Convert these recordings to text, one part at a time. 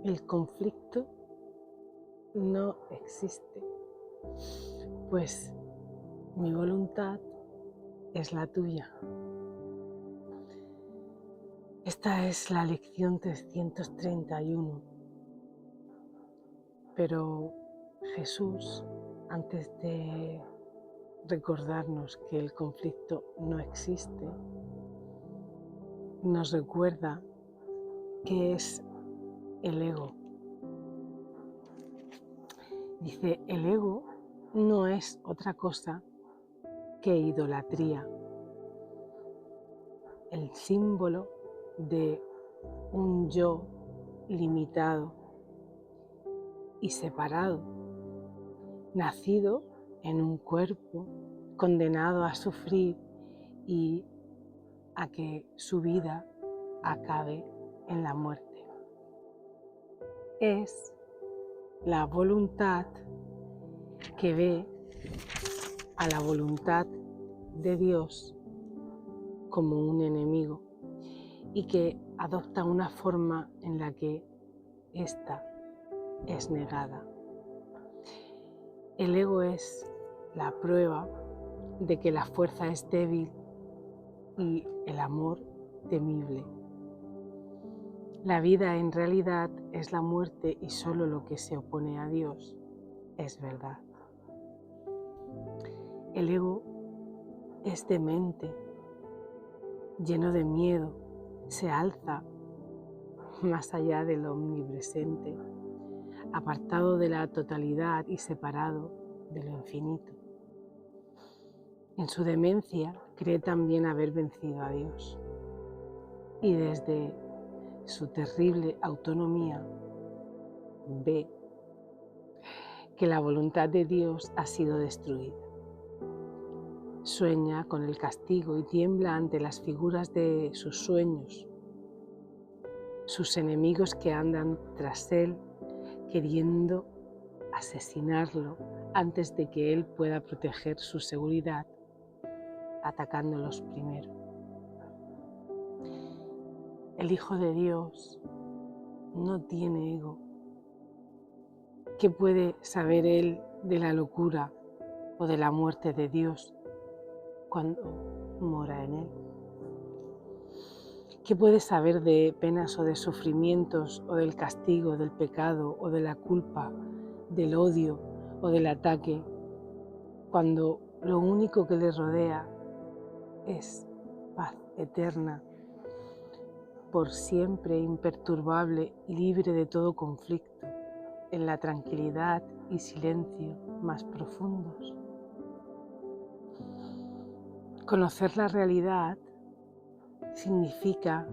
El conflicto no existe, pues mi voluntad es la tuya. Esta es la lección 331. Pero Jesús, antes de recordarnos que el conflicto no existe, nos recuerda qué es el ego. Dice, el ego no es otra cosa que idolatría, el símbolo de un yo limitado y separado, nacido en un cuerpo, condenado a sufrir y a que su vida acabe en la muerte. Es la voluntad que ve a la voluntad de Dios como un enemigo y que adopta una forma en la que ésta es negada. El ego es la prueba de que la fuerza es débil y el amor temible. La vida en realidad es la muerte y solo lo que se opone a Dios es verdad. El ego es demente, lleno de miedo, se alza más allá de lo omnipresente, apartado de la totalidad y separado de lo infinito. En su demencia cree también haber vencido a Dios y desde su terrible autonomía ve que la voluntad de Dios ha sido destruida. Sueña con el castigo y tiembla ante las figuras de sus sueños, sus enemigos que andan tras él queriendo asesinarlo antes de que él pueda proteger su seguridad, atacándolos primero. El Hijo de Dios no tiene ego. ¿Qué puede saber él de la locura o de la muerte de Dios cuando mora en él? ¿Qué puede saber de penas o de sufrimientos o del castigo, del pecado o de la culpa, del odio o del ataque, cuando lo único que le rodea es paz eterna, por siempre imperturbable y libre de todo conflicto, en la tranquilidad y silencio más profundos? Conocer la realidad significa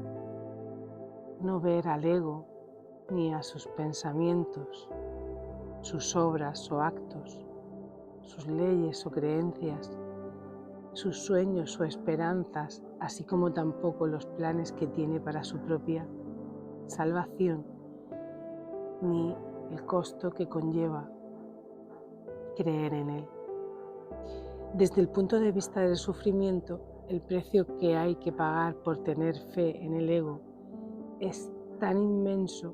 no ver al ego ni a sus pensamientos, sus obras o actos, sus leyes o creencias, sus sueños o esperanzas, así como tampoco los planes que tiene para su propia salvación, ni el costo que conlleva creer en él. Desde el punto de vista del sufrimiento, el precio que hay que pagar por tener fe en el ego es tan inmenso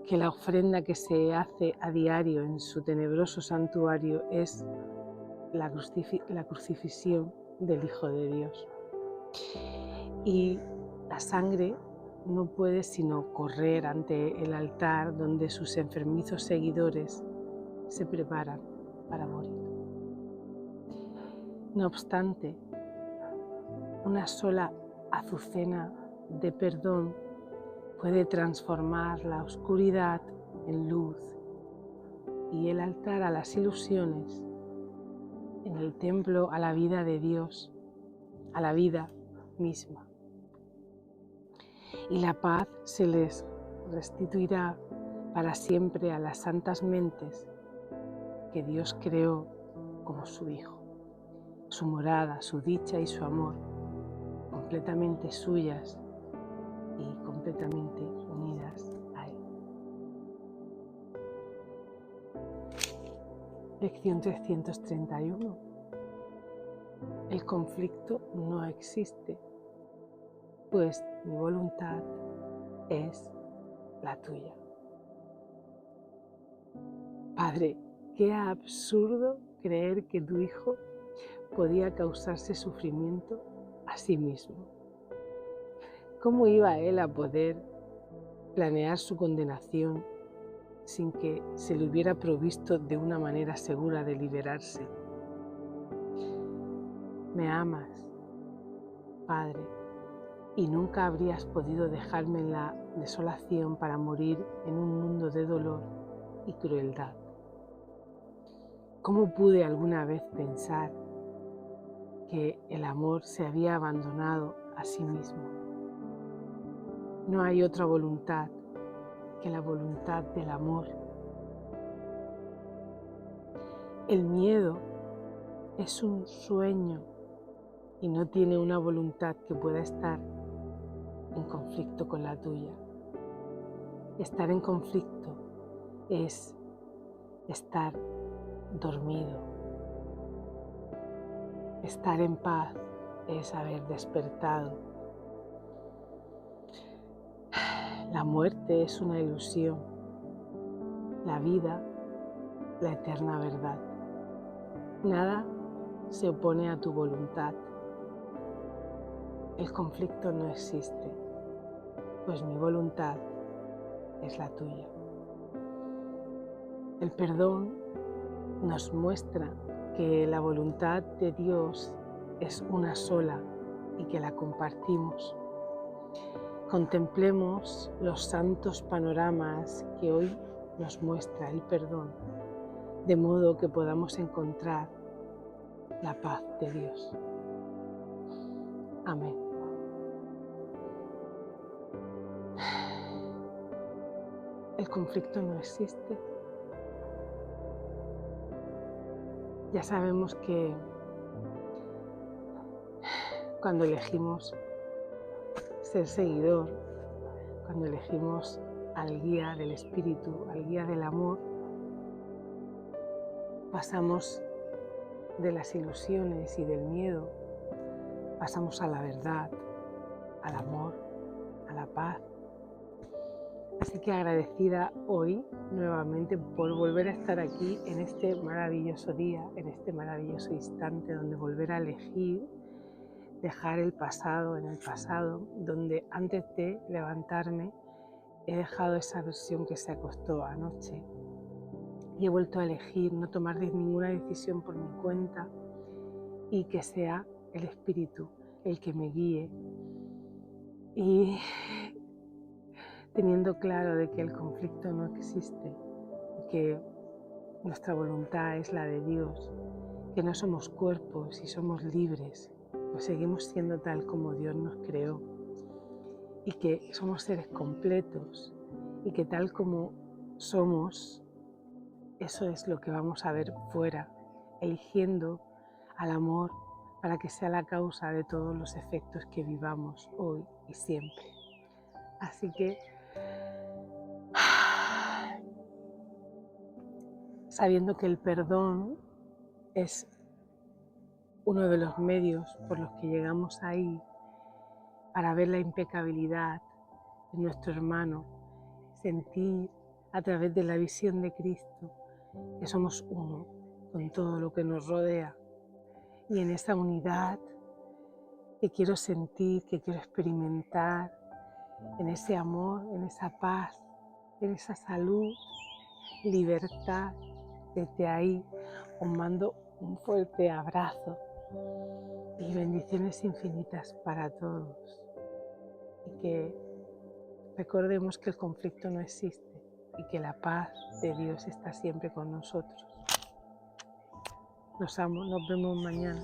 que la ofrenda que se hace a diario en su tenebroso santuario es la crucifixión del Hijo de Dios. Y la sangre no puede sino correr ante el altar donde sus enfermizos seguidores se preparan para morir. No obstante, una sola azucena de perdón puede transformar la oscuridad en luz y el altar a las ilusiones, en el templo a la vida de Dios, a la vida misma. Y la paz se les restituirá para siempre a las santas mentes que Dios creó como su Hijo, su morada, su dicha y su amor, completamente suyas y completamente unidas a Él. Lección 331. El conflicto no existe, pues mi voluntad es la tuya. Padre, qué absurdo creer que tu Hijo podía causarse sufrimiento a sí mismo. ¿Cómo iba Él a poder planear su condenación sin que se le hubiera provisto de una manera segura de liberarse? Me amas, Padre, y nunca habrías podido dejarme en la desolación para morir en un mundo de dolor y crueldad. ¿Cómo pude alguna vez pensar que el amor se había abandonado a sí mismo? No hay otra voluntad que la voluntad del amor. El miedo es un sueño y no tiene una voluntad que pueda estar en conflicto con la tuya. Estar en conflicto es estar dormido. Estar en paz es haber despertado. La muerte es una ilusión. La vida, la eterna verdad. Nada se opone a tu voluntad. El conflicto no existe, pues mi voluntad es la tuya. El perdón nos muestra que la voluntad de Dios es una sola y que la compartimos. Contemplemos los santos panoramas que hoy nos muestra el perdón, de modo que podamos encontrar la paz de Dios. Amén. El conflicto no existe. Ya sabemos que cuando elegimos ser seguidor, cuando elegimos al guía del Espíritu, al guía del amor, pasamos de las ilusiones y del miedo, pasamos a la verdad, al amor, a la paz. Así que agradecida hoy nuevamente por volver a estar aquí en este maravilloso día, en este maravilloso instante donde volver a elegir, dejar el pasado en el pasado, donde antes de levantarme he dejado esa versión que se acostó anoche y he vuelto a elegir no tomar ninguna decisión por mi cuenta y que sea el Espíritu el que me guíe. Y teniendo claro de que el conflicto no existe, que nuestra voluntad es la de Dios, que no somos cuerpos y somos libres, pues seguimos siendo tal como Dios nos creó y que somos seres completos y que tal como somos, eso es lo que vamos a ver fuera, eligiendo al amor para que sea la causa de todos los efectos que vivamos hoy y siempre. Así que sabiendo que el perdón es uno de los medios por los que llegamos ahí para ver la impecabilidad de nuestro hermano, sentir a través de la visión de Cristo que somos uno con todo lo que nos rodea y en esa unidad que quiero sentir, que quiero experimentar, en ese amor, en esa paz, en esa salud, libertad. Desde ahí os mando un fuerte abrazo y bendiciones infinitas para todos. Y que recordemos que el conflicto no existe y que la paz de Dios está siempre con nosotros. Los amo, nos vemos mañana.